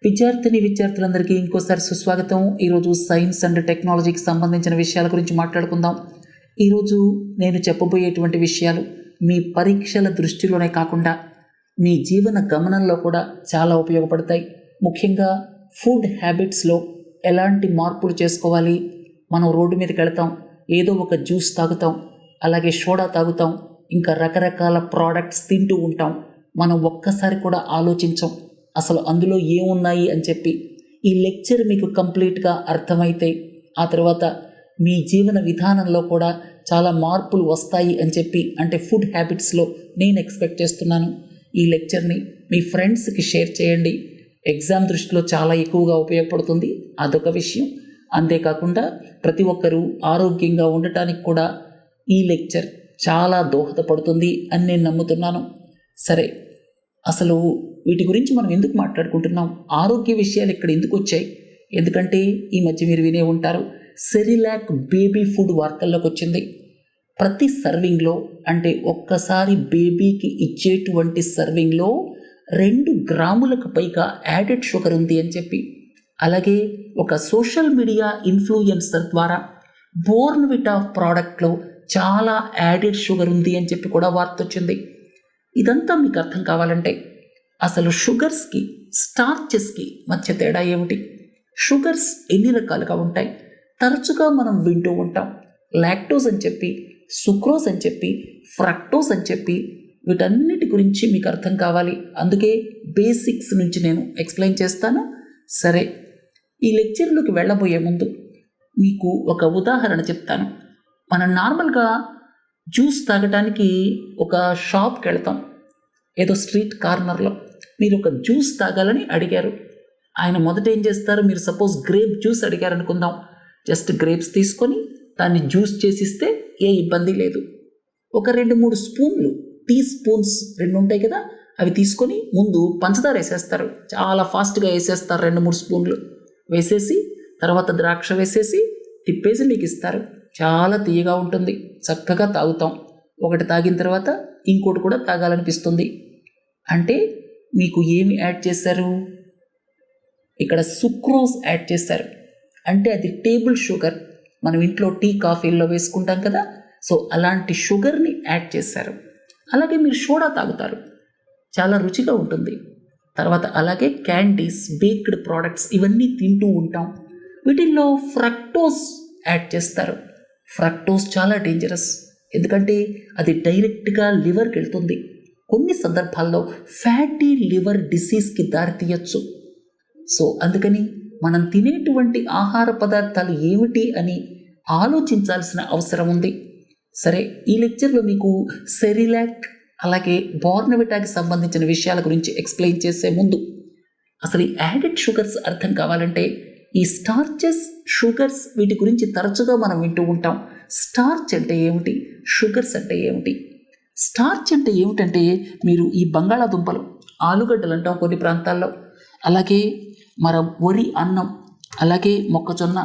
విద్యార్థులందరికీ ఇంకోసారి సుస్వాగతం. ఈరోజు సైన్స్ అండ్ టెక్నాలజీకి సంబంధించిన విషయాల గురించి మాట్లాడుకుందాం. ఈరోజు నేను చెప్పబోయేటువంటి విషయాలు మీ పరీక్షల దృష్టిలోనే కాకుండా మీ జీవన గమనంలో కూడా చాలా ఉపయోగపడతాయి. ముఖ్యంగా ఫుడ్ హ్యాబిట్స్లో ఎలాంటి మార్పులు చేసుకోవాలి. మనం రోడ్డు మీదకి వెళతాం, ఏదో ఒక జ్యూస్ తాగుతాం, అలాగే సోడా తాగుతాం, ఇంకా రకరకాల ప్రోడక్ట్స్ తింటూ ఉంటాం. మనం ఒక్కసారి కూడా ఆలోచించం అసలు అందులో ఏమున్నాయి అని చెప్పి. ఈ లెక్చర్ మీకు కంప్లీట్గా అర్థమైతే ఆ తర్వాత మీ జీవన విధానంలో కూడా చాలా మార్పులు వస్తాయి అని చెప్పి, అంటే ఫుడ్ హ్యాబిట్స్లో నేను ఎక్స్పెక్ట్ చేస్తున్నాను. ఈ లెక్చర్ని మీ ఫ్రెండ్స్కి షేర్ చేయండి. ఎగ్జామ్ దృష్టిలో చాలా ఎక్కువగా ఉపయోగపడుతుంది, అదొక విషయం. అంతేకాకుండా ప్రతి ఒక్కరూ ఆరోగ్యంగా ఉండటానికి కూడా ఈ లెక్చర్ చాలా దోహదపడుతుంది అని నేను నమ్ముతున్నాను. సరే, అసలు వీటి గురించి మనం ఎందుకు మాట్లాడుకుంటున్నాం, ఆరోగ్య విషయాలు ఇక్కడ ఎందుకు వచ్చాయి? ఎందుకంటే ఈ మధ్య మీరు వినే ఉంటారు, సెరిలాక్ బేబీ ఫుడ్ వార్తల్లోకి వచ్చింది. ప్రతి సర్వింగ్లో, అంటే ఒక్కసారి బేబీకి ఇచ్చేటువంటి సర్వింగ్లో 2 గ్రాములకు పైగా యాడెడ్ షుగర్ ఉంది అని చెప్పి, అలాగే ఒక సోషల్ మీడియా ఇన్ఫ్లుయెన్సర్ ద్వారా బోర్న్విటా ప్రోడక్ట్లో చాలా యాడెడ్ షుగర్ ఉంది అని చెప్పి కూడా వార్త వచ్చింది. ఇదంతా మీకు అర్థం కావాలంటే అసలు షుగర్స్కి స్టార్చెస్కి మధ్య తేడా ఏమిటి? షుగర్స్ ఎన్ని రకాలుగా ఉంటాయి? తరచుగా మనం వింటూ ఉంటాం లాక్టోజ్ అని చెప్పి, సుక్రోజ్ అని చెప్పి, ఫ్రక్టోజ్ అని చెప్పి. వీటన్నిటి గురించి మీకు అర్థం కావాలి, అందుకే బేసిక్స్ నుంచి నేను ఎక్స్ప్లెయిన్ చేస్తాను. సరే, ఈ లెక్చర్లోకి వెళ్ళబోయే ముందు మీకు ఒక ఉదాహరణ చెప్తాను. మనం నార్మల్గా జ్యూస్ తాగడానికి ఒక షాప్కి వెళ్తాం, ఏదో స్ట్రీట్ కార్నర్లో. మీరు ఒక జ్యూస్ తాగాలని అడిగారు. ఆయన మొదట ఏం చేస్తారు, మీరు సపోజ్ గ్రేప్ జ్యూస్ అడిగారు అనుకుందాం, జస్ట్ గ్రేప్స్ తీసుకొని దాన్ని జ్యూస్ చేసిస్తే ఏ ఇబ్బంది లేదు. ఒక 2-3 స్పూన్లు, టీ స్పూన్స్ 2 ఉంటాయి కదా, అవి తీసుకొని ముందు పంచదార వేసేస్తారు. చాలా ఫాస్ట్గా వేసేస్తారు. 2-3 స్పూన్లు వేసేసి తర్వాత ద్రాక్ష వేసేసి తిప్పేసి మీకు ఇస్తారు. చాలా తీయగా ఉంటుంది, చక్కగా తాగుతాం. ఒకటి తాగిన తర్వాత ఇంకోటి కూడా తాగాలనిపిస్తుంది. అంటే మీకు ఏమి యాడ్ చేశారు, ఇక్కడ సుక్రోజ్ యాడ్ చేశారు. అంటే అది టేబుల్ షుగర్, మనం ఇంట్లో టీ కాఫీల్లో వేసుకుంటాం కదా, సో అలాంటి షుగర్ని యాడ్ చేశారు. అలాగే మీరు సోడా తాగుతారు, చాలా రుచిగా ఉంటుంది. తర్వాత అలాగే క్యాండీస్, బేక్డ్ ప్రోడక్ట్స్ ఇవన్నీ తింటూ ఉంటాం. వీటిల్లో ఫ్రక్టోజ్ యాడ్ చేస్తారు. ఫ్రక్టోజ్ చాలా డేంజరస్, ఎందుకంటే అది డైరెక్ట్గా లివర్కి వెళ్తుంది. కొన్ని సందర్భాల్లో ఫ్యాటీ లివర్ డిసీజ్కి దారితీయచ్చు. సో అందుకని మనం తినేటువంటి ఆహార పదార్థాలు ఏమిటి అని ఆలోచించాల్సిన అవసరం ఉంది. సరే, ఈ లెక్చర్లో మీకు సెరిలాక్ అలాగే బోర్న్విటాకి సంబంధించిన విషయాల గురించి ఎక్స్ప్లెయిన్ చేసే ముందు అసలు ఈ యాడెడ్ షుగర్స్ అర్థం కావాలంటే, ఈ స్టార్చెస్, షుగర్స్ వీటి గురించి తరచుగా మనం వింటూ ఉంటాం. స్టార్చ్ అంటే ఏమిటి, షుగర్స్ అంటే ఏమిటి? స్టార్చ్ అంటే ఏమిటంటే, మీరు ఈ బంగాళాదుంపలు, ఆలుగడ్డలు అంటాం కొన్ని ప్రాంతాల్లో, అలాగే వరి అన్నం, అలాగే మొక్కజొన్న,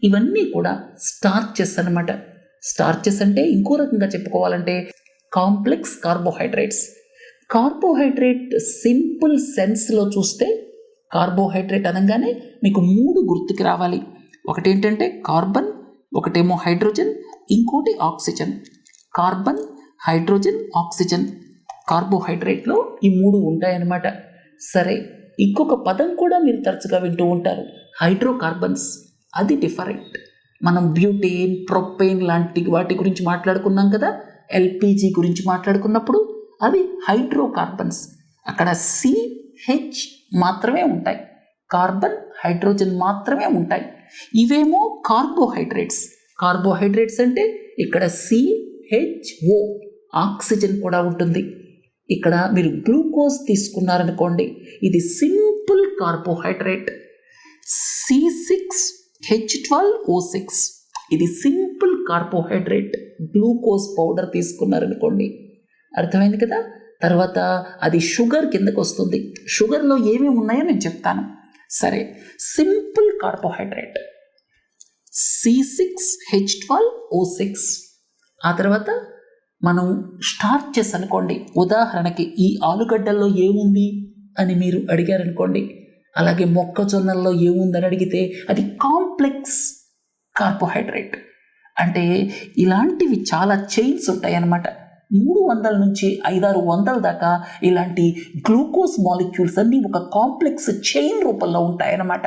ఇవన్నీ కూడా స్టార్చెస్ అన్నమాట. స్టార్చెస్ అంటే ఇంకో రకంగా చెప్పుకోవాలంటే కాంప్లెక్స్ కార్బోహైడ్రేట్స్. కార్బోహైడ్రేట్ సింపుల్ సెన్స్లో చూస్తే, కార్బోహైడ్రేట్ అనగానే మీకు 3 గుర్తుకి రావాలి. ఒకటేంటంటే కార్బన్, ఒకటేమో హైడ్రోజన్, ఇంకోటి ఆక్సిజన్. కార్బన్, హైడ్రోజన్, ఆక్సిజన్, కార్బోహైడ్రేట్లో ఈ 3 ఉంటాయన్నమాట. సరే, ఇంకొక పదం కూడా మీరు తరచుగా వింటూ ఉంటారు, హైడ్రోకార్బన్స్. అది డిఫరెంట్. మనం బ్యూటేన్, ప్రొపేన్ లాంటి వాటి గురించి మాట్లాడుకున్నాం కదా, ఎల్పిజి గురించి మాట్లాడుకున్నప్పుడు అవి హైడ్రోకార్బన్స్. అక్కడ సిహెచ్ మాత్రమే ఉంటాయి, కార్బన్, హైడ్రోజన్ మాత్రమే ఉంటాయి. ఇవేమో కార్బోహైడ్రేట్స్. కార్బోహైడ్రేట్స్ అంటే ఇక్కడ సిహెచ్ఓ, ఆక్సిజన్ కూడా ఉంటుంది. ఇక్కడ మీరు గ్లూకోజ్ తీసుకున్నారనుకోండి, ఇది సింపుల్ కార్బోహైడ్రేట్, C6H12O6, ఇది సింపుల్ కార్బోహైడ్రేట్. గ్లూకోజ్ పౌడర్ తీసుకున్నారనుకోండి, అర్థమైంది కదా. తర్వాత అది షుగర్ కిందకు వస్తుంది. షుగర్లో ఏమేమి ఉన్నాయో నేను చెప్తాను. సరే, సింపుల్ కార్బోహైడ్రేట్ C6H12O6. ఆ తర్వాత మనం స్టార్చెస్ అనుకోండి, ఉదాహరణకి ఈ ఆలుగడ్డల్లో ఏముంది అని మీరు అడిగారనుకోండి, అలాగే మొక్కజొన్నల్లో ఏముందని అడిగితే అది కాంప్లెక్స్ కార్బోహైడ్రేట్. అంటే ఇలాంటివి చాలా చైన్స్ ఉంటాయి అన్నమాట. 300 నుంచి 500-600 దాకా ఇలాంటి గ్లూకోజ్ మాలిక్యూల్స్ అన్నీ ఒక కాంప్లెక్స్ చైన్ రూపంలో ఉంటాయన్నమాట.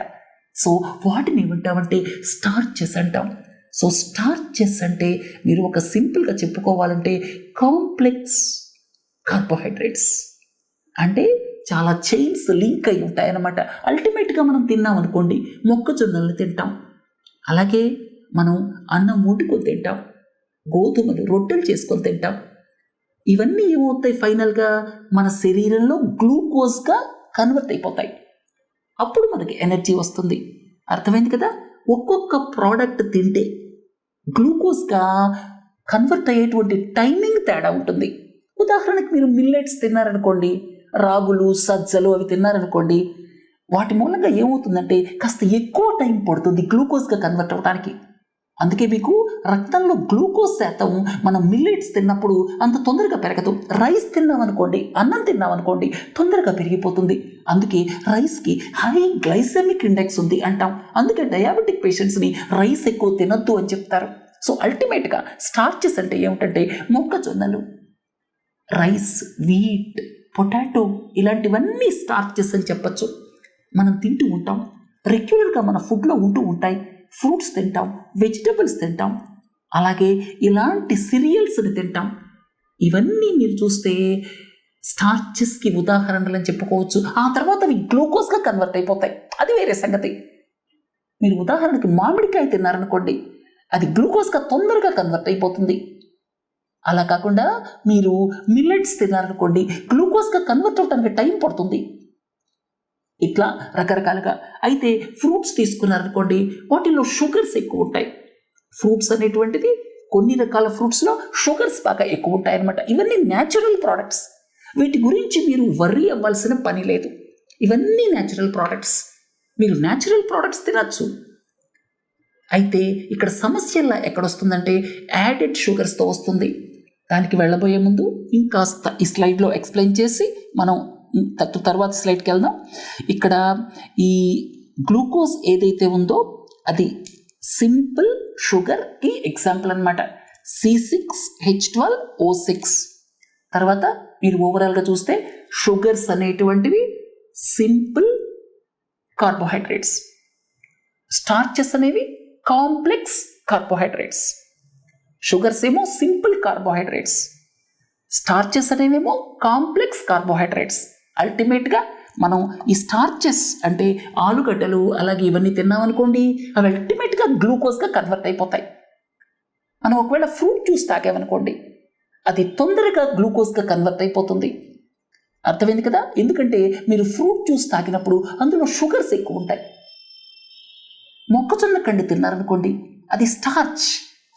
సో వాటిని ఏమంటామంటే స్టార్చెస్ అంటాం. సో స్టార్చెస్ అంటే మీరు ఒక సింపుల్గా చెప్పుకోవాలంటే కాంప్లెక్స్ కార్బోహైడ్రేట్స్ అంటే చాలా చైన్స్ లింక్ అయి ఉంటాయన్నమాట. అల్టిమేట్గా మనం తిన్నాం అనుకోండి, మొక్కజొన్నలు తింటాం, అలాగే మనం అన్నం వండుకొని తింటాం, గోధుమలు రొట్టెలు చేసుకొని తింటాం. ఇవన్నీ ఏమవుతాయి, ఫైనల్గా మన శరీరంలో గ్లూకోజ్గా కన్వర్ట్ అయిపోతాయి. అప్పుడు మనకి ఎనర్జీ వస్తుంది. అర్థమైంది కదా. ఒక్కొక్క ప్రోడక్ట్ తింటే గ్లూకోజ్గా కన్వర్ట్ అయ్యేటువంటి టైమింగ్ తేడా ఉంటుంది. ఉదాహరణకు మీరు మిల్లెట్స్ తిన్నారనుకోండి, రాగులు సజ్జలు అవి తిన్నారనుకోండి, వాటి మూలంగా ఏమవుతుందంటే కాస్త ఎక్కువ టైం పడుతుంది గ్లూకోజ్గా కన్వర్ట్ అవ్వడానికి. అందుకే మీకు రక్తంలో గ్లూకోజ్ శాతం మనం మిల్లెట్స్ తిన్నప్పుడు అంత తొందరగా పెరగదు. రైస్ తిన్నామనుకోండి, అన్నం తిన్నామనుకోండి, తొందరగా పెరిగిపోతుంది. అందుకే రైస్కి హై గ్లైసెమిక్ ఇండెక్స్ ఉంది అంటాం. అందుకే డయాబెటిక్ పేషెంట్స్ని రైస్ ఎక్కువ తినొద్దు అని చెప్తారు. సో అల్టిమేట్గా స్టార్చెస్ అంటే ఏమిటంటే మొక్కజొన్నలు, రైస్, వీట్, పొటాటో ఇలాంటివన్నీ స్టార్చెస్ అని చెప్పచ్చు. మనం తింటూ ఉంటాం, రెగ్యులర్గా మన ఫుడ్లో ఉంటూ ఉంటాయి. ఫ్రూట్స్ తింటాం, వెజిటబుల్స్ తింటాం, అలాగే ఇలాంటి సిరియల్స్ని తింటాం. ఇవన్నీ మీరు చూస్తే స్టార్చెస్కి ఉదాహరణలు అని చెప్పుకోవచ్చు. ఆ తర్వాత అవి గ్లూకోజ్గా కన్వర్ట్ అయిపోతాయి, అది వేరే సంగతి. మీరు ఉదాహరణకి మామిడికాయ తిన్నారనుకోండి, అది గ్లూకోజ్గా తొందరగా కన్వర్ట్ అయిపోతుంది. అలా కాకుండా మీరు మిల్లెట్స్ తిన్నారనుకోండి, గ్లూకోజ్గా కన్వర్ట్ అవడానికి టైం పడుతుంది. ఇట్లా రకరకాలుగా. అయితే ఫ్రూట్స్ తీసుకున్నారనుకోండి, వాటిల్లో షుగర్స్ ఎక్కువ ఉంటాయి. ఫ్రూట్స్ అనేటువంటిది కొన్ని రకాల ఫ్రూట్స్లో షుగర్స్ బాగా ఎక్కువ ఉంటాయి అన్నమాట. ఇవన్నీ న్యాచురల్ ప్రోడక్ట్స్, వీటి గురించి మీరు వర్రీ అవ్వాల్సిన పని లేదు. ఇవన్నీ న్యాచురల్ ప్రోడక్ట్స్, మీరు న్యాచురల్ ప్రోడక్ట్స్ తినచ్చు. అయితే ఇక్కడ సమస్యలా ఎక్కడొస్తుందంటే యాడెడ్ షుగర్స్తో వస్తుంది. దానికి వెళ్ళబోయే ముందు ఇంకాస్త ఈ స్లైడ్లో ఎక్స్ప్లెయిన్ చేసి మనం తర్వాత స్లైడ్కి వెళ్దాం. ఇక్కడ ఈ గ్లూకోజ్ ఏదైతే ఉందో అది సింపుల్ షుగర్కి ఎగ్జాంపుల్ అనమాట. C6H12O6. తర్వాత మీరు ఓవరాల్గా చూస్తే షుగర్స్ అనేటువంటివి సింపుల్ కార్బోహైడ్రేట్స్, స్టార్చెస్ అనేవి కాంప్లెక్స్ కార్బోహైడ్రేట్స్. షుగర్స్ ఏమో సింపుల్ కార్బోహైడ్రేట్స్, స్టార్చెస్ అనేవేమో కాంప్లెక్స్ కార్బోహైడ్రేట్స్. అల్టిమేట్గా మనం ఈ స్టార్చెస్ అంటే ఆలుగడ్డలు అలాగే ఇవన్నీ తిన్నామనుకోండి, అవి అల్టిమేట్గా గ్లూకోజ్గా కన్వర్ట్ అయిపోతాయి. మనం ఒకవేళ ఫ్రూట్ జ్యూస్ తాగామనుకోండి, అది తొందరగా గ్లూకోజ్గా కన్వర్ట్ అయిపోతుంది. అర్థమైంది కదా. ఎందుకంటే మీరు ఫ్రూట్ జ్యూస్ తాగినప్పుడు అందులో షుగర్స్ ఎక్కువ ఉంటాయి. మొక్కజొన్న కండి తిన్నారనుకోండి, అది స్టార్చ్,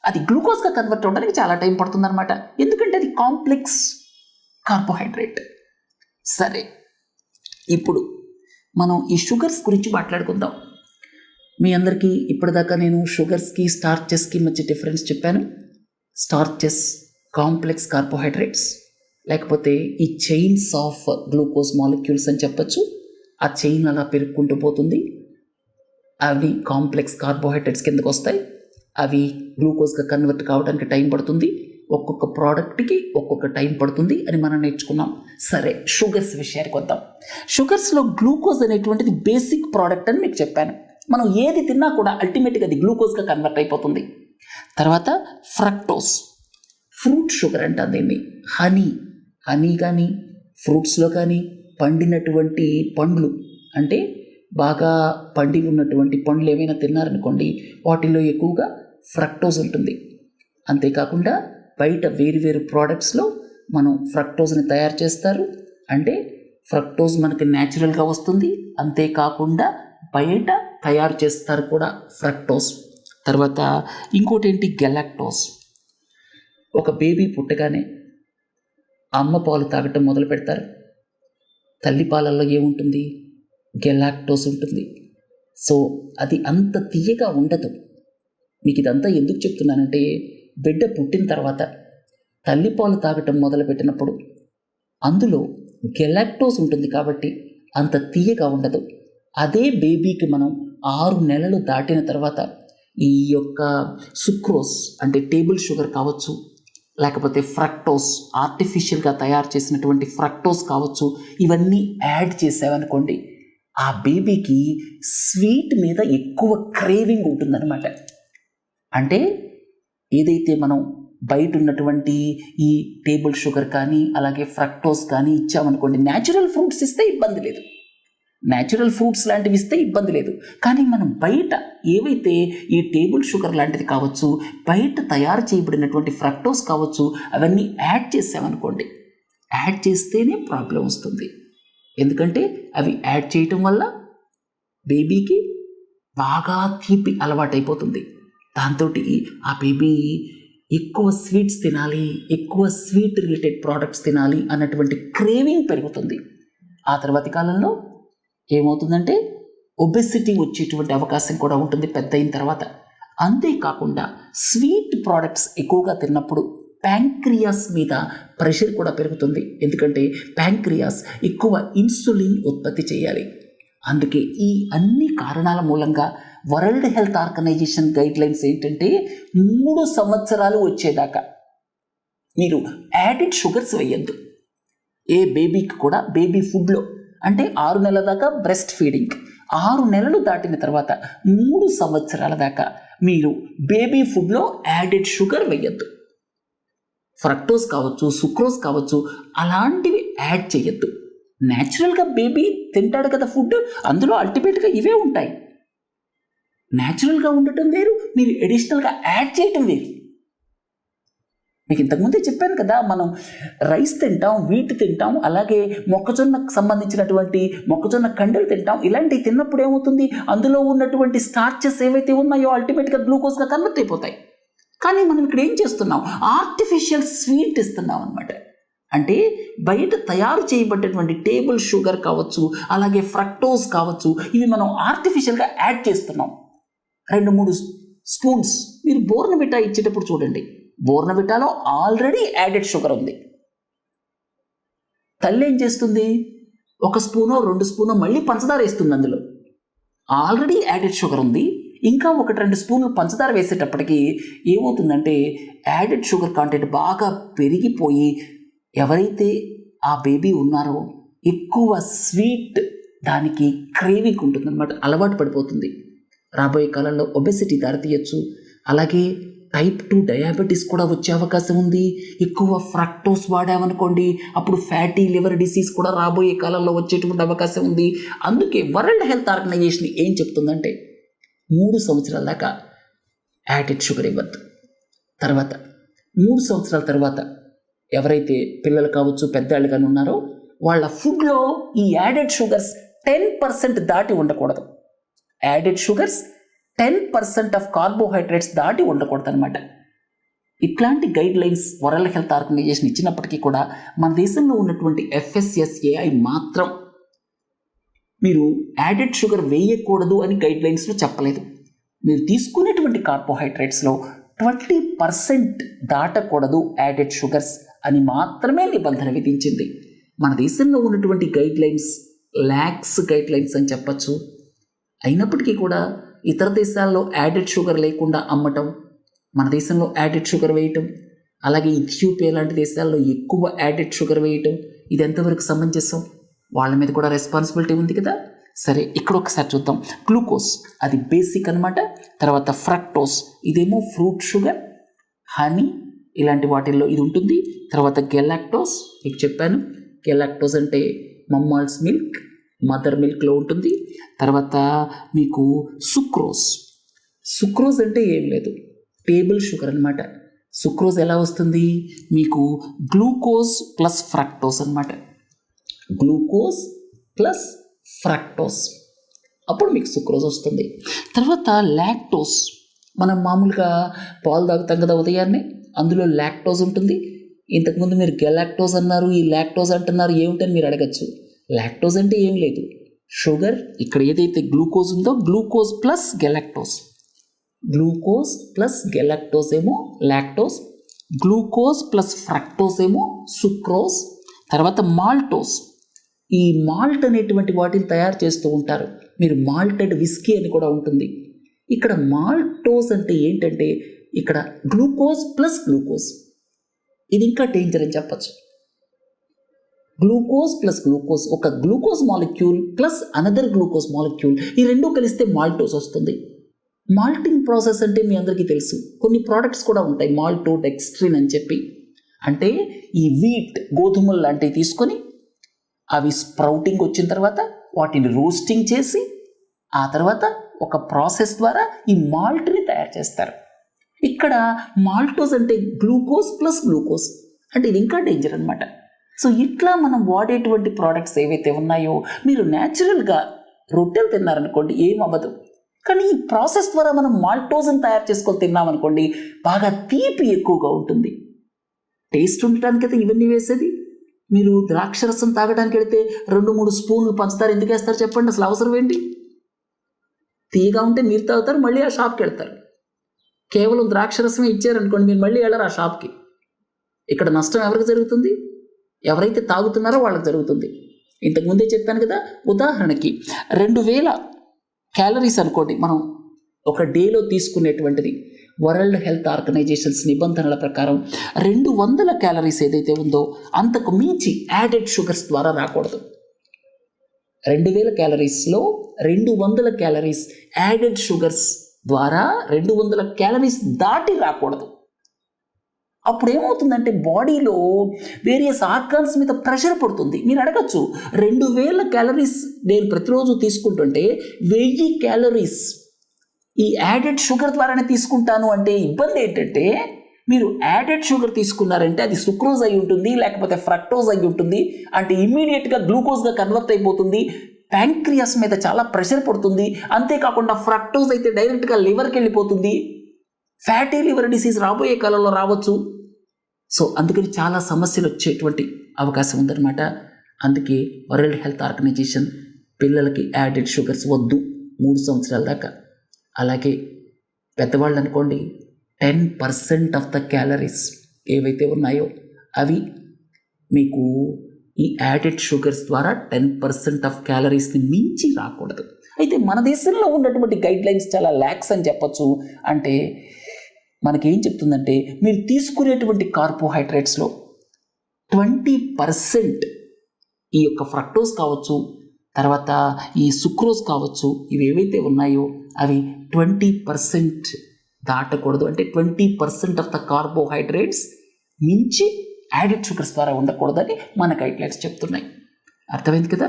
అది గ్లూకోజ్గా కన్వర్ట్ అవ్వడానికి చాలా టైం పడుతుంది అనమాట. ఎందుకంటే అది కాంప్లెక్స్ కార్బోహైడ్రేట్. సరే, ఇప్పుడు మనం ఈ షుగర్స్ గురించి మాట్లాడుకుందాం. మీ అందరికీ ఇప్పటిదాకా నేను షుగర్స్కి స్టార్చెస్కి మధ్య డిఫరెన్స్ చెప్పాను. స్టార్చెస్ కాంప్లెక్స్ కార్బోహైడ్రేట్స్, లేకపోతే ఈ చైన్స్ ఆఫ్ గ్లూకోజ్ మాలిక్యూల్స్ అని చెప్పచ్చు. ఆ చైన్ అలా పెరుక్కుంటూ పోతుంది, అవి కాంప్లెక్స్ కార్బోహైడ్రేట్స్ కిందకు వస్తాయి. అవి గ్లూకోజ్గా కన్వర్ట్ కావడానికి టైం పడుతుంది. ఒక్కొక్క ప్రోడక్ట్కి ఒక్కొక్క టైం పడుతుంది అని మనం నేర్చుకున్నాం. సరే, షుగర్స్ విషయానికి వద్దాం. షుగర్స్లో గ్లూకోజ్ అనేటువంటిది బేసిక్ ప్రోడక్ట్ అని మీకు చెప్పాను. మనం ఏది తిన్నా కూడా అల్టిమేట్గా అది గ్లూకోజ్గా కన్వర్ట్ అయిపోతుంది. తర్వాత ఫ్రక్టోస్, ఫ్రూట్ షుగర్ అంటాం దీన్ని. హనీ కానీ ఫ్రూట్స్లో కానీ పండినటువంటి పండ్లు అంటే బాగా పండి ఉన్నటువంటి పండ్లు ఏమైనా తిన్నారనుకోండి, వాటిల్లో ఎక్కువగా ఫ్రక్టోజ్ ఉంటుంది. అంతేకాకుండా బయట వేరు ప్రోడక్ట్స్లో మనం ఫ్రక్టోజ్ని తయారు చేస్తారు. అంటే ఫ్రక్టోజ్ మనకి న్యాచురల్గా వస్తుంది, అంతేకాకుండా బయట తయారు చేస్తారు కూడా ఫ్రక్టోజ్. తర్వాత ఇంకోటి ఏంటి, గెలాక్టోస్. ఒక బేబీ పుట్టగానే అమ్మ పాలు తాగటం మొదలు పెడతారు. తల్లి పాలల్లో ఏముంటుంది, గెలాక్టోస్ ఉంటుంది. సో అది అంత తీయగా ఉండదు. మీకు ఇదంతా ఎందుకు చెప్తున్నానంటే, బిడ్డ పుట్టిన తర్వాత తల్లిపాలు తాగటం మొదలుపెట్టినప్పుడు అందులో గెలాక్టోస్ ఉంటుంది కాబట్టి అంత తీయగా ఉండదు. అదే బేబీకి మనం 6 నెలలు దాటిన తర్వాత ఈ యొక్క సుక్రోస్ అంటే టేబుల్ షుగర్ కావచ్చు, లేకపోతే ఫ్రక్టోస్ ఆర్టిఫిషియల్గా తయారు చేసినటువంటి ఫ్రక్టోస్ కావచ్చు, ఇవన్నీ యాడ్ చేసావనుకోండి, ఆ బేబీకి స్వీట్ మీద ఎక్కువ క్రేవింగ్ ఉంటుందన్నమాట. అంటే ఏదైతే మనం బయట ఉన్నటువంటి ఈ టేబుల్ షుగర్ కానీ అలాగే ఫ్రక్టోస్ కానీ ఇచ్చామనుకోండి, న్యాచురల్ ఫ్రూట్స్ ఇస్తే ఇబ్బంది లేదు, న్యాచురల్ ఫ్రూట్స్ లాంటివి ఇస్తే ఇబ్బంది లేదు. కానీ మనం బయట ఏవైతే ఈ టేబుల్ షుగర్ లాంటిది కావచ్చు, బయట తయారు చేయబడినటువంటి ఫ్రక్టోస్ కావచ్చు, అవన్నీ యాడ్ చేసామనుకోండి, యాడ్ చేస్తేనే ప్రాబ్లం వస్తుంది. ఎందుకంటే అవి యాడ్ చేయటం వల్ల బేబీకి బాగా తీపి అలవాటైపోతుంది. దాంతో ఆ బేబీ ఎక్కువ స్వీట్స్ తినాలి, ఎక్కువ స్వీట్ రిలేటెడ్ ప్రోడక్ట్స్ తినాలి అన్నటువంటి క్రేవింగ్ పెరుగుతుంది. ఆ తర్వాతి కాలంలో ఏమవుతుందంటే ఒబెసిటీ వచ్చేటువంటి అవకాశం కూడా ఉంటుంది పెద్ద అయిన తర్వాత. అంతేకాకుండా స్వీట్ ప్రోడక్ట్స్ ఎక్కువగా తిన్నప్పుడు ప్యాంక్రియాస్ మీద ప్రెషర్ కూడా పెరుగుతుంది. ఎందుకంటే ప్యాంక్రియాస్ ఎక్కువ ఇన్సులిన్ ఉత్పత్తి చేయాలి. అందుకే ఈ అన్ని కారణాల మూలంగా వరల్డ్ హెల్త్ ఆర్గనైజేషన్ గైడ్లైన్స్ ఏంటంటే 3 సంవత్సరాలు వచ్చేదాకా మీరు యాడెడ్ షుగర్స్ వేయద్దు. ఏ బేబీకి కూడా బేబీ ఫుడ్లో అంటే 6 నెలల దాకా బ్రెస్ట్ ఫీడింగ్, 6 నెలలు దాటిన తర్వాత 3 సంవత్సరాల దాకా మీరు బేబీ ఫుడ్లో యాడెడ్ షుగర్ వేయద్దు. ఫ్రక్టోస్ కావచ్చు, సుక్రోస్ కావచ్చు, అలాంటివి యాడ్ చేయొద్దు. న్యాచురల్గా బేబీ తింటాడు కదా ఫుడ్, అందులో అల్టిమేట్గా ఇవే ఉంటాయి. న్యాచురల్గా ఉండటం వేరు, మీరు ఎడిషనల్గా యాడ్ చేయటం వేరు. మీకు ఇంతకుముందే చెప్పాను కదా, మనం రైస్ తింటాం, వీట్ తింటాం, అలాగే మొక్కజొన్నకు సంబంధించినటువంటి మొక్కజొన్న కండలు తింటాం. ఇలాంటివి తిన్నప్పుడు ఏమవుతుంది, అందులో ఉన్నటువంటి స్టార్చెస్ ఏవైతే ఉన్నాయో అల్టిమేట్గా గ్లూకోజ్గా కన్వర్ట్ అయిపోతాయి. కానీ మనం ఇక్కడ ఏం చేస్తున్నాం, ఆర్టిఫిషియల్ స్వీట్ ఇస్తున్నాం అనమాట. అంటే బయట తయారు చేయబడ్డటువంటి టేబుల్ షుగర్ కావచ్చు, అలాగే ఫ్రక్టోస్ కావచ్చు, ఇవి మనం ఆర్టిఫిషియల్గా యాడ్ చేస్తున్నాం. 2-3 స్పూన్స్ మీరు బోర్నవిటా ఇచ్చేటప్పుడు చూడండి, బోర్నవిటాలో ఆల్రెడీ యాడెడ్ షుగర్ ఉంది. తల్లి ఏం చేస్తుంది, 1 స్పూనో 2 స్పూనో మళ్ళీ పంచదార వేస్తుంది. అందులో ఆల్రెడీ యాడెడ్ షుగర్ ఉంది. ఇంకా 1-2 స్పూన్లు పంచదార వేసేటప్పటికి ఏమవుతుందంటే యాడెడ్ షుగర్ కాంటెంట్ బాగా పెరిగిపోయి ఎవరైతే ఆ బేబీ ఉన్నారో ఎక్కువ స్వీట్ దానికి క్రేవింగ్ ఉంటుందన్నమాట, అలవాటు పడిపోతుంది. రాబోయే కాలంలో ఒబెసిటీ దారితీయచ్చు. అలాగే టైప్ 2 డయాబెటీస్ కూడా వచ్చే అవకాశం ఉంది. ఎక్కువ ఫ్రక్టోస్ వాడామనుకోండి, అప్పుడు ఫ్యాటీ లివర్ డిసీజ్ కూడా రాబోయే కాలంలో వచ్చేటువంటి అవకాశం ఉంది. అందుకే వరల్డ్ హెల్త్ ఆర్గనైజేషన్ ఏం చెప్తుందంటే 3 సంవత్సరాల దాకా యాడెడ్ షుగర్ ఇవ్వద్దు. తర్వాత 3 సంవత్సరాల తర్వాత ఎవరైతే పిల్లలు కావచ్చు, పెద్దవాళ్ళు కానీ ఉన్నారో వాళ్ళ ఫుడ్లో ఈ యాడెడ్ షుగర్స్ 10% దాటి ఉండకూడదు. యాడెడ్ షుగర్స్ 10% ఆఫ్ కార్బోహైడ్రేట్స్ దాటి ఉండకూడదు అనమాట. ఇట్లాంటి guidelines world health organisation ఇచ్చినప్పటికీ కూడా మన దేశంలో ఉన్నటువంటి FSSAI మాత్రం మీరు యాడెడ్ షుగర్ వేయకూడదు అని గైడ్ లైన్స్లో చెప్పలేదు. మీరు తీసుకునేటువంటి కార్బోహైడ్రేట్స్లో 20% దాటకూడదు యాడెడ్ షుగర్స్ అని మాత్రమే నిబంధన విధించింది. మన దేశంలో ఉన్నటువంటి guide lines lakhs guide lines అని చెప్పచ్చు. అయినప్పటికీ కూడా ఇతర దేశాల్లో యాడెడ్ షుగర్ లేకుండా అమ్మటం, మన దేశంలో యాడెడ్ షుగర్ వేయటం, అలాగే ఇథియోపియా లాంటి దేశాల్లో ఎక్కువ యాడెడ్ షుగర్ వేయటం, ఇది ఎంతవరకు సమంజసం? వాళ్ళ మీద కూడా రెస్పాన్సిబిలిటీ ఉంది కదా. సరే, ఇక్కడ ఒకసారి చూద్దాం. గ్లూకోజ్ అది బేసిక్ అనమాట. తర్వాత ఫ్రక్టోస్ ఇదేమో ఫ్రూట్ షుగర్, హనీ ఇలాంటి వాటిల్లో ఇది ఉంటుంది. తర్వాత గెలాక్టోస్ మీకు చెప్పాను, గెలాక్టోస్ అంటే మమ్మాల్స్ మిల్క్, మదర్ మిల్క్లో ఉంటుంది. తర్వాత మీకు సుక్రోజ్ అంటే ఏం లేదు, టేబుల్ షుగర్ అనమాట. సుక్రోజ్ ఎలా వస్తుంది మీకు, గ్లూకోజ్ ప్లస్ ఫ్రక్టోస్ అనమాట, గ్లూకోజ్ ప్లస్ ఫ్రక్టోస్, అప్పుడు మీకు సుక్రోజ్ వస్తుంది. తర్వాత లాక్టోస్, మనం మామూలుగా పాలు తాగుతాం కదా ఉదయాన్నే, అందులో లాక్టోజ్ ఉంటుంది. ఇంతకుముందు మీరు గెలాక్టోజ్ అన్నారు, ఈ లాక్టోజ్ అంటున్నారు, ఏమిటని మీరు అడగచ్చు. లాక్టోజ్ అంటే ఏం లేదు, షుగర్. ఇక్కడ ఏదైతే గ్లూకోజ్ ఉందో glucose plus galactose, glucose plus galactose ఏమో లాక్టోజ్, గ్లూకోజ్ ప్లస్ ఫ్రక్టోజ్ ఏమో సుక్రోజ్. తర్వాత మాల్టోస్, ఈ మాల్ట్ అనేటువంటి వాటిని తయారు చేస్తూ ఉంటారు. మీరు మాల్టెడ్ విస్కీ అని కూడా ఉంటుంది. ఇక్కడ మాల్టోస్ అంటే ఏంటంటే ఇక్కడ గ్లూకోజ్ ప్లస్ గ్లూకోజ్, ఇది ఇంకా డేంజర్ అని చెప్పచ్చు. గ్లూకోజ్ ప్లస్ గ్లూకోజ్, ఒక glucose molecule plus another glucose molecule, ఈ రెండు కలిస్తే మాల్టోస్ వస్తుంది. మాల్టింగ్ ప్రాసెస్ అంటే మీ అందరికీ తెలుసు, కొన్ని ప్రోడక్ట్స్ కూడా ఉంటాయి మాల్టో డెక్స్ట్రిన్ అని చెప్పి. అంటే ఈ వీట్ గోధుమలు లాంటివి తీసుకొని అవి స్ప్రౌటింగ్ వచ్చిన తర్వాత వాటిని రోస్టింగ్ చేసి ఆ తర్వాత ఒక ప్రాసెస్ ద్వారా ఈ మాల్ట్ని తయారు చేస్తారు. ఇక్కడ మాల్టోస్ అంటే గ్లూకోజ్ ప్లస్ గ్లూకోజ్, అంటే ఇది ఇంకా డేంజర్ అనమాట. సో ఇట్లా మనం వాడేటువంటి ప్రోడక్ట్స్ ఏవైతే ఉన్నాయో, మీరు న్యాచురల్గా రొట్టెలు తిన్నారనుకోండి ఏం అవ్వదు, కానీ ఈ ప్రాసెస్ ద్వారా మనం మాల్టోస్ని తయారు చేసుకొని తిన్నామనుకోండి బాగా తీపి ఎక్కువగా ఉంటుంది. టేస్ట్ ఉండటానికైతే ఇవన్నీ వేసేది. మీరు ద్రాక్షరసం తాగడానికి వెళితే 2-3 స్పూన్లు పంచదార ఎందుకు వేస్తారు చెప్పండి, అసలు అవసరం ఏంటి? తీగా ఉంటే మీరు తాగుతారు, మళ్ళీ ఆ షాప్కి వెళ్తారు. కేవలం ద్రాక్షరసమే ఇచ్చారనుకోండి మీరు మళ్ళీ వెళ్ళరు ఆ షాప్కి. ఇక్కడ నష్టం ఎవరికి జరుగుతుంది? ఎవరైతే తాగుతున్నారో వాళ్ళకి జరుగుతుంది. ఇంతకుముందే చెప్పాను కదా, ఉదాహరణకి 2000 క్యాలరీస్ అనుకోండి మనం ఒక డేలో తీసుకునేటువంటిది. వరల్డ్ హెల్త్ ఆర్గనైజేషన్స్ నిబంధనల ప్రకారం 200 క్యాలరీస్ ఏదైతే ఉందో అంతకు మించి యాడెడ్ షుగర్స్ ద్వారా రాకూడదు. 2000 క్యాలరీస్లో 200 క్యాలరీస్ యాడెడ్ షుగర్స్ ద్వారా 200 క్యాలరీస్ దాటి రాకూడదు. అప్పుడు ఏమవుతుందంటే బాడీలో వేరియస్ ఆర్గాన్స్ మీద ప్రెషర్ పడుతుంది. మీరు అడగచ్చు, 2000 క్యాలరీస్ నేను ప్రతిరోజు తీసుకుంటుంటే 1000 క్యాలరీస్ ఈ యాడెడ్ షుగర్ ద్వారానే తీసుకుంటాను అంటే ఇబ్బంది ఏంటంటే, మీరు యాడెడ్ షుగర్ తీసుకున్నారంటే అది సుక్రోజ్ అయి ఉంటుంది, లేకపోతే ఫ్రక్టోజ్ అయి ఉంటుంది. అంటే ఇమ్మీడియట్గా గ్లూకోజ్గా కన్వర్ట్ అయిపోతుంది. ప్యాంక్రియాస్ మీద చాలా ప్రెషర్ పడుతుంది. అంతేకాకుండా ఫ్రక్టోజ్ అయితే డైరెక్ట్గా లివర్కి వెళ్ళిపోతుంది. ఫ్యాటీ లివర్ డిసీజ్ రాబోయే కాలంలో రావచ్చు. సో అందుకని చాలా సమస్యలు వచ్చేటువంటి అవకాశం ఉందన్నమాట. అందుకే వరల్డ్ హెల్త్ ఆర్గనైజేషన్ పిల్లలకి యాడెడ్ షుగర్స్ వద్దు 3 సంవత్సరాల దాకా. అలాగే పెద్దవాళ్ళు అనుకోండి 10% ఆఫ్ ద క్యాలరీస్ ఏవైతే ఉన్నాయో అవి మీకు ఈ యాడెడ్ షుగర్స్ ద్వారా 10% ఆఫ్ క్యాలరీస్ని మించి రాకూడదు. అయితే మన దేశంలో ఉన్నటువంటి గైడ్లైన్స్ చాలా ల్యాక్స్ అని చెప్పచ్చు. అంటే మనకేం చెప్తుందంటే, మీరు తీసుకునేటువంటి కార్బోహైడ్రేట్స్లో 20% ఈ యొక్క ఫ్రక్టోజ్ కావచ్చు, తర్వాత ఈ సుక్రోజ్ కావచ్చు, ఇవి ఏవైతే ఉన్నాయో అవి 20% దాటకూడదు. అంటే 20% ఆఫ్ ద కార్బోహైడ్రేట్స్ మించి యాడెడ్ షుగర్స్ ద్వారా ఉండకూడదని మన గైడ్లైన్స్ చెప్తున్నాయి. అర్థమైంది కదా?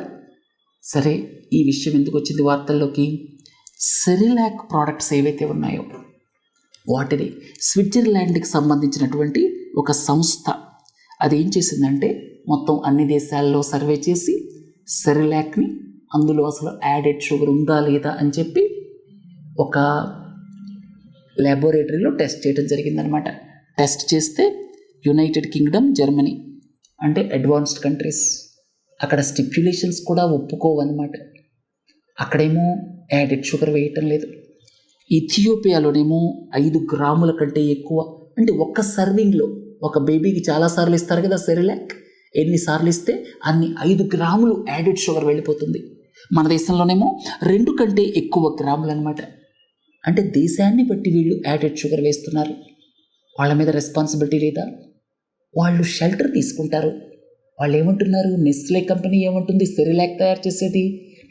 సరే, ఈ విషయం ఎందుకు వచ్చింది వార్తల్లోకి? సెరిలాక్ ప్రోడక్ట్స్ ఏవైతే ఉన్నాయో వాటిని స్విట్జర్లాండ్కి సంబంధించినటువంటి ఒక సంస్థ అది ఏం చేసిందంటే, మొత్తం అన్ని దేశాల్లో సర్వే చేసి సెరిలాక్ని అందులో అసలు యాడెడ్ షుగర్ ఉందా లేదా అని చెప్పి ఒక ల్యాబొరేటరీలో టెస్ట్ చేయడం జరిగిందనమాట. టెస్ట్ చేస్తే యునైటెడ్ కింగ్డమ్, జర్మనీ అంటే అడ్వాన్స్డ్ కంట్రీస్, అక్కడ స్టిప్యులేషన్స్ కూడా ఒప్పుకోవన్నమాట. అక్కడేమో యాడెడ్ షుగర్ వేయటం లేదు. ఇథియోపియాలోనేమో 5 గ్రాముల కంటే ఎక్కువ, అంటే ఒక్క సర్వింగ్లో ఒక బేబీకి చాలాసార్లు ఇస్తారు కదా సెరిలాక్, ఎన్నిసార్లు ఇస్తే అన్ని 5 గ్రాములు యాడెడ్ షుగర్ వెళ్ళిపోతుంది. మన దేశంలోనేమో 2 కంటే ఎక్కువ గ్రాములు అనమాట. అంటే దేశాన్ని బట్టి వీళ్ళు యాడెడ్ షుగర్ వేస్తున్నారు. వాళ్ళ మీద రెస్పాన్సిబిలిటీ లేదా? వాళ్ళు షెల్టర్ తీసుకుంటారు. వాళ్ళు ఏమంటున్నారు, నెస్లే కంపెనీ ఏమంటుంది, సెరిలాక్ తయారు చేసేది,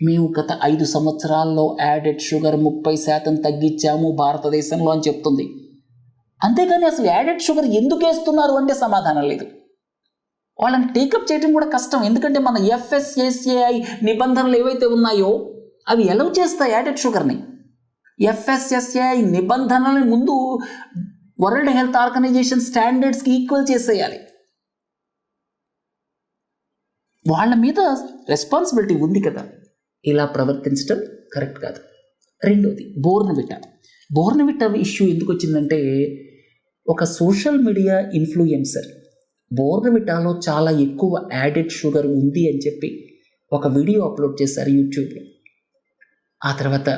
మేము గత 5 సంవత్సరాల్లో యాడెడ్ షుగర్ 30% తగ్గించాము భారతదేశంలో అని చెప్తుంది. అంతేగాని అసలు యాడెడ్ షుగర్ ఎందుకు వేస్తున్నారు అంటే సమాధానం లేదు. వాళ్ళని టేకప్ చేయడం కూడా కష్టం. ఎందుకంటే మన FSSAI నిబంధనలు ఏవైతే ఉన్నాయో అవి ఎలవ్ చేస్తాయి యాడెడ్ షుగర్ని. FSSAI నిబంధనలని ముందు వరల్డ్ హెల్త్ ఆర్గనైజేషన్ స్టాండర్డ్స్కి ఈక్వల్ చేసేయాలి. వాళ్ళ మీద రెస్పాన్సిబిలిటీ ఉంది కదా, ఇలా ప్రవర్తించడం కరెక్ట్ కాదు. రెండోది బోర్నవిటా ఇష్యూ ఎందుకు వచ్చిందంటే, ఒక సోషల్ మీడియా ఇన్ఫ్లుయెన్సర్ బోర్నవిటాలో చాలా ఎక్కువ యాడెడ్ షుగర్ ఉంది అని చెప్పి ఒక వీడియో అప్లోడ్ చేశారు యూట్యూబ్లో. ఆ తర్వాత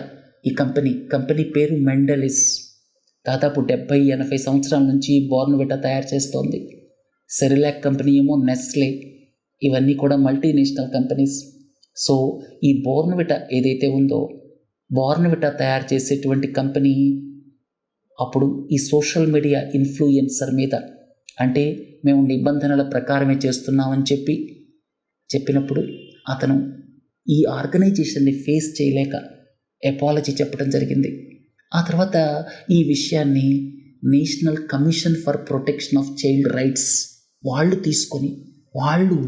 ఈ కంపెనీ పేరు మెండలిస్, దాదాపు 70-80 సంవత్సరాల నుంచి బోర్నవిటా తయారు చేస్తోంది. సెరిలాక్ కంపెనీ ఏమో నెస్లే, ఇవన్నీ కూడా మల్టీనేషనల్ కంపెనీస్. సో ఈ బోర్న్విటా ఏదైతే ఉందో, బోర్న్విటా తయారు చేసేటువంటి కంపెనీ అప్పుడు ఈ సోషల్ మీడియా ఇన్ఫ్లుయెన్సర్ మీద, అంటే మేము నిబంధనల ప్రకారమే చేస్తున్నామని చెప్పినప్పుడు అతను ఈ ఆర్గనైజేషన్ని ఫేస్ చేయలేక అపాలజీ చెప్పడం జరిగింది. ఆ తర్వాత ఈ విషయాన్ని national commission for protection of child rights వాళ్ళు తీసుకొని వాళ్ళు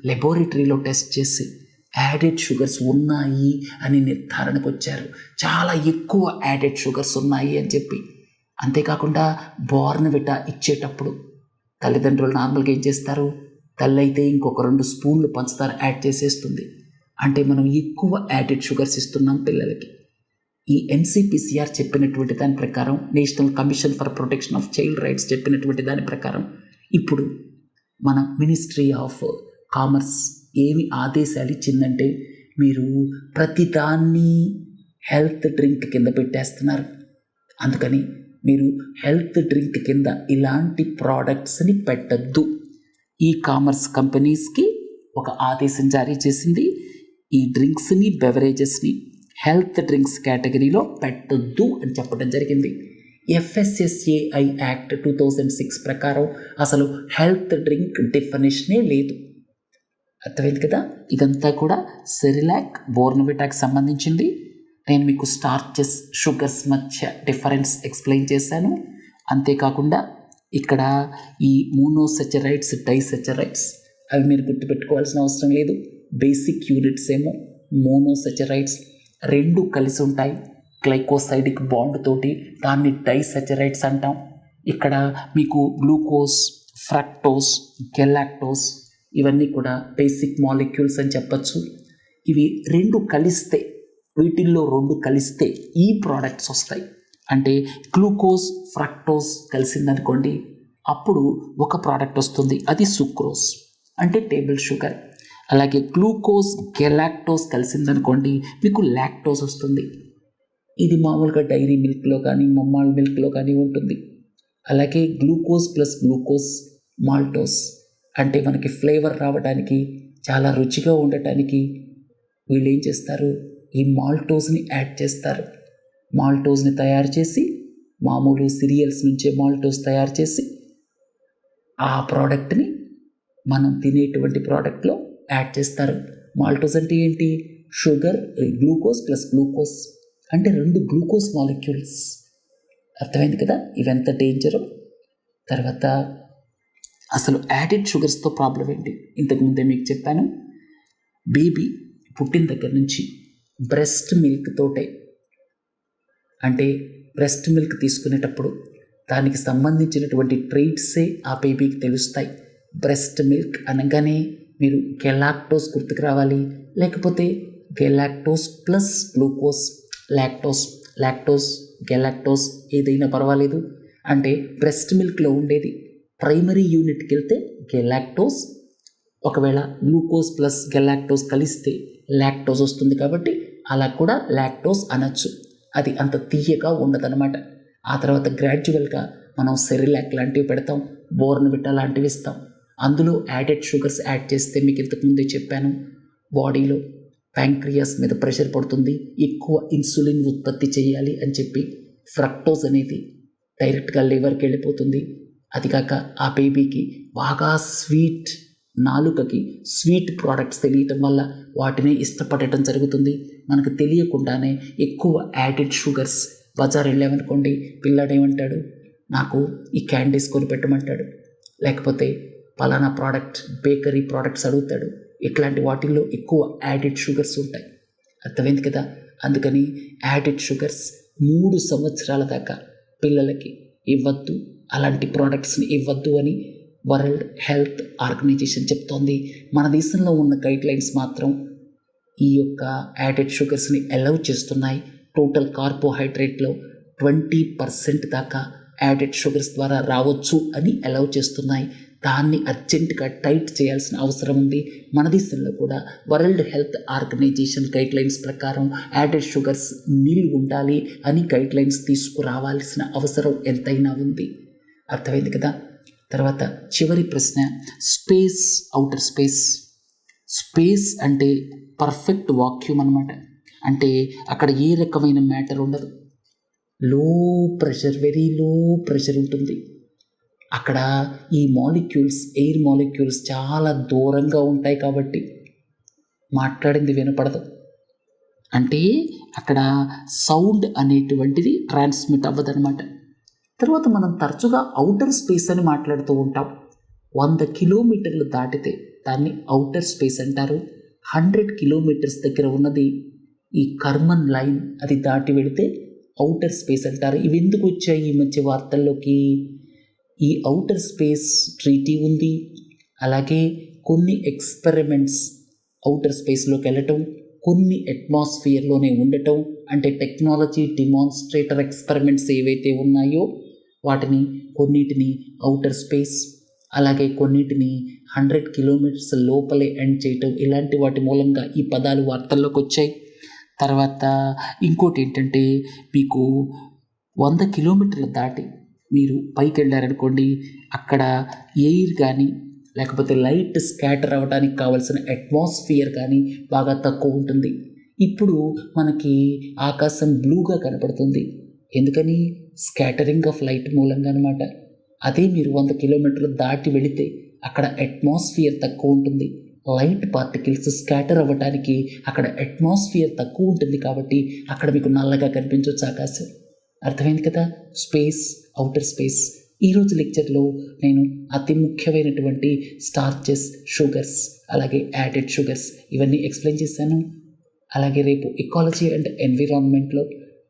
లెబొరేటరీలో టెస్ట్ చేసి యాడెడ్ షుగర్స్ ఉన్నాయి అని నిర్ధారణకు వచ్చారు. చాలా ఎక్కువ యాడెడ్ షుగర్స్ ఉన్నాయి అని చెప్పి. అంతేకాకుండా బోర్న్విటా ఇచ్చేటప్పుడు తల్లిదండ్రులు నార్మల్గా ఏం చేస్తారు, తల్లి అయితే ఇంకొక 2 స్పూన్లు పంచదార యాడ్ చేసేస్తుంది. అంటే మనం ఎక్కువ యాడెడ్ షుగర్స్ ఇస్తున్నాం పిల్లలకి. ఈ ఎన్సిపిసిఆర్ చెప్పినటువంటి దాని ప్రకారం, national commission for protection of child rights చెప్పినటువంటి దాని ప్రకారం ఇప్పుడు మన మినిస్ట్రీ ఆఫ్ కామర్స్ ఏమి ఆదేశాలు ఇచ్చిందంటే, మీరు ప్రతిదాన్ని హెల్త్ డ్రింక్ కింద పెట్టేస్తున్నారు, అందుకని మీరు హెల్త్ డ్రింక్ కింద ఇలాంటి ప్రోడక్ట్స్ని పెట్టద్దు. ఈ కామర్స్ కంపెనీస్కి ఒక ఆదేశం జారీ చేసింది, ఈ డ్రింక్స్ని బెవరేజెస్ని హెల్త్ డ్రింక్స్ కేటగిరీలో పెట్టొద్దు అని చెప్పడం జరిగింది. FSSAI యాక్ట్ 2006 ప్రకారం అసలు హెల్త్ డ్రింక్ డెఫినేషనే లేదు. అర్థమైంది కదా. ఇదంతా కూడా సెరిలాక్, బోర్న్విటాకి సంబంధించింది. నేను మీకు స్టార్చెస్, షుగర్స్ మధ్య డిఫరెన్స్ ఎక్స్ప్లెయిన్ చేశాను. అంతేకాకుండా ఇక్కడ ఈ మోనోసెచరైడ్స్, డైసెచరైడ్స్ అవి మీరు గుర్తుపెట్టుకోవాల్సిన అవసరం లేదు. బేసిక్ యూనిట్స్ ఏమో మోనోసెచరైడ్స్ 2 కలిసి ఉంటాయి గ్లైకోసైడిక్ బాండ్ తోటి, దాన్ని డైసెచరైడ్స్ అంటాం. ఇక్కడ మీకు గ్లూకోజ్, ఫ్రక్టోస్, గెలాక్టోస్ ఇవన్నీ కూడా బేసిక్ మాలిక్యూల్స్ అని చెప్పచ్చు. ఇవి 2 కలిస్తే, వీటిల్లో 2 కలిస్తే ఈ ప్రోడక్ట్స్ వస్తాయి. అంటే గ్లూకోజ్, ఫ్రక్టోస్ కలిసిందనుకోండి, అప్పుడు ఒక ప్రోడక్ట్ వస్తుంది, అది సుక్రోజ్ అంటే టేబుల్ షుగర్. అలాగే గ్లూకోజ్, గెలాక్టోస్ కలిసిందనుకోండి, మీకు లాక్టోస్ వస్తుంది. ఇది మామూలుగా డైరీ మిల్క్లో కానీ మమ్మాల్ మిల్క్లో కానీ ఉంటుంది. అలాగే గ్లూకోజ్ ప్లస్ గ్లూకోజ్, మాల్టోస్ అంటే మనకి ఫ్లేవర్ రావడానికి, చాలా రుచిగా ఉండటానికి వీళ్ళు ఏం చేస్తారు, ఈ మాల్టోస్ని యాడ్ చేస్తారు. మాల్టోస్ని తయారు చేసి, మామూలు సిరియల్స్ నుంచే మాల్టోస్ తయారు చేసి ఆ ప్రోడక్ట్ని మనం తినేటువంటి ప్రోడక్ట్లో యాడ్ చేస్తారు. మాల్టోస్ అంటే ఏంటి, షుగర్, గ్లూకోజ్ ప్లస్ గ్లూకోజ్ అంటే 2 గ్లూకోజ్ మాలిక్యూల్స్. అర్థమైంది కదా ఇవెంత డేంజరో. తర్వాత అసలు యాడెడ్ షుగర్స్తో ప్రాబ్లం ఏంటి, ఇంతకుముందే మీకు చెప్పాను. బేబీ పుట్టిన దగ్గర నుంచి బ్రెస్ట్ మిల్క్ తోటే, అంటే బ్రెస్ట్ మిల్క్ తీసుకునేటప్పుడు దానికి సంబంధించినటువంటి ట్రైట్సే ఆ బేబీకి తెలుస్తాయి. బ్రెస్ట్ మిల్క్ అనగానే మీరు గెలాక్టోస్ గుర్తుకు రావాలి, లేకపోతే galactose plus glucose, lactose, galactose ఏదైనా పర్వాలేదు. అంటే బ్రెస్ట్ మిల్క్లో ఉండేది ప్రైమరీ యూనిట్కి వెళ్తే గెలాక్టోస్, ఒకవేళ గ్లూకోజ్ ప్లస్ గెలాక్టోస్ కలిస్తే లాక్టోస్ వస్తుంది, కాబట్టి అలా కూడా లాక్టోస్ అనొచ్చు. అది అంత తీయగా ఉండదన్నమాట. ఆ తర్వాత గ్రాడ్యువల్గా మనం సెరిలాక్ లాంటివి పెడతాం, బోర్న్విటా లాంటివి ఇస్తాం. అందులో యాడెడ్ షుగర్స్ యాడ్ చేస్తే మీకు ఇంతకుముందే చెప్పాను, బాడీలో ప్యాంక్రియాస్ మీద ప్రెషర్ పడుతుంది, ఎక్కువ ఇన్సులిన్ ఉత్పత్తి చేయాలి అని చెప్పి ఫ్రక్టోజ్ అనేది డైరెక్ట్గా లివర్కి వెళ్ళిపోతుంది. అది కాక ఆ బేబీకి బాగా స్వీట్, నాలుకకి స్వీట్ ప్రోడక్ట్స్ తెలియటం వల్ల వాటినే ఇష్టపడటం జరుగుతుంది. మనకు తెలియకుండానే ఎక్కువ యాడెడ్ షుగర్స్. బజార్ వెళ్ళామనుకోండి, పిల్లాడు ఏమంటాడు, నాకు ఈ క్యాండీస్ కొని పెట్టమంటాడు, లేకపోతే పలానా ప్రోడక్ట్, బేకరీ ప్రోడక్ట్స్ అడుగుతాడు. ఇట్లాంటి వాటిల్లో ఎక్కువ యాడెడ్ షుగర్స్ ఉంటాయి. అర్థమైంది కదా. అందుకని యాడెడ్ షుగర్స్ 3 సంవత్సరాల దాకా పిల్లలకి ఇవ్వద్దు, అలాంటి ప్రోడక్ట్స్ని ఇవ్వద్దు అని వరల్డ్ హెల్త్ ఆర్గనైజేషన్ చెప్తోంది. మన దేశంలో ఉన్న గైడ్లైన్స్ మాత్రం ఈ యొక్క యాడెడ్ షుగర్స్ని అలౌ చేస్తున్నాయి. టోటల్ కార్బోహైడ్రేట్లో 20% దాకా యాడెడ్ షుగర్స్ ద్వారా రావచ్చు అని అలౌ చేస్తున్నాయి. దాన్ని అర్జెంటుగా టైట్ చేయాల్సిన అవసరం ఉంది. మన దేశంలో కూడా వరల్డ్ హెల్త్ ఆర్గనైజేషన్ గైడ్లైన్స్ ప్రకారం యాడెడ్ షుగర్స్ నిల్ ఉండాలి అని గైడ్లైన్స్ తీసుకురావాల్సిన అవసరం ఎంతైనా ఉంది. అర్థమైంది కదా. తర్వాత చివరి ప్రశ్న, స్పేస్, అవుటర్ స్పేస్. స్పేస్ అంటే పర్ఫెక్ట్ వాక్యూమ్ అనమాట. అంటే అక్కడ ఏ రకమైన మ్యాటర్ ఉండదు. లో ప్రెషర్, వెరీ లో ప్రెషర్ ఉంటుంది. అక్కడ ఈ మాలిక్యూల్స్, ఎయిర్ మాలిక్యూల్స్ చాలా దూరంగా ఉంటాయి కాబట్టి మాట్లాడింది వినపడదు. అంటే అక్కడ సౌండ్ అనేటువంటిది ట్రాన్స్మిట్ అవ్వదనమాట. తర్వాత మనం తరచుగా ఔటర్ స్పేస్ అని మాట్లాడుతూ ఉంటాం. 100 కిలోమీటర్లు దాటితే దాన్ని ఔటర్ స్పేస్ అంటారు. 100 కిలోమీటర్స్ దగ్గర ఉన్నది ఈ కర్మన్ లైన్, అది దాటి వెళితే ఔటర్ స్పేస్ అంటారు. ఇవి ఎందుకు వచ్చాయి ఈ మధ్య వార్తల్లోకి? ఈ ఔటర్ స్పేస్ ట్రీటీ ఉంది, అలాగే కొన్ని ఎక్స్పెరిమెంట్స్ ఔటర్ స్పేస్లోకి వెళ్ళటం, కొన్ని అట్మాస్ఫియర్లోనే ఉండటం, అంటే టెక్నాలజీ డిమాన్స్ట్రేటర్ ఎక్స్పెరిమెంట్స్ ఏవైతే ఉన్నాయో వాటిని కొన్నిటిని ఔటర్ స్పేస్, అలాగే కొన్నిటిని 100 కిలోమీటర్స్ లోపలే ఎండ్ చేయటం, ఇలాంటి వాటి మూలంగా ఈ పదాలు వార్తల్లోకి వచ్చాయి. తర్వాత ఇంకోటి ఏంటంటే, మీకు 100 కిలోమీటర్లు దాటి మీరు పైకి వెళ్ళారనుకోండి, అక్కడ ఎయిర్ కానీ లేకపోతే లైట్ స్కాటర్ అవ్వడానికి కావాల్సిన అట్మాస్ఫియర్ కానీ బాగా తక్కువ ఉంటుంది. ఇప్పుడు మనకి ఆకాశం బ్లూగా కనపడుతుంది. ఎందుకని? స్కాటరింగ్ ఆఫ్ లైట్ మూలంగా అనమాట. అదే మీరు 100 కిలోమీటర్లు దాటి వెళితే అక్కడ అట్మాస్ఫియర్ తక్కువ ఉంటుంది. లైట్ పార్టికల్స్ స్కాటర్ అవ్వడానికి అక్కడ అట్మాస్ఫియర్ తక్కువ ఉంటుంది కాబట్టి అక్కడ మీకు నల్లగా కనిపించవచ్చు ఆకాశం. అర్థమైంది కదా? Space, outer space. ఈరోజు లెక్చర్లో నేను అతి ముఖ్యమైనటువంటి స్టార్చెస్, షుగర్స్, అలాగే యాడెడ్ షుగర్స్ ఇవన్నీ ఎక్స్ప్లెయిన్ చేశాను. అలాగే రేపు ఎకాలజీ అండ్ ఎన్విరాన్మెంట్లో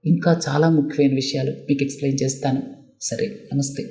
ఇంకా చాలా ముఖ్యమైన విషయాలు మీకు ఎక్స్ప్లెయిన్ చేస్తాను. సరే, నమస్తే.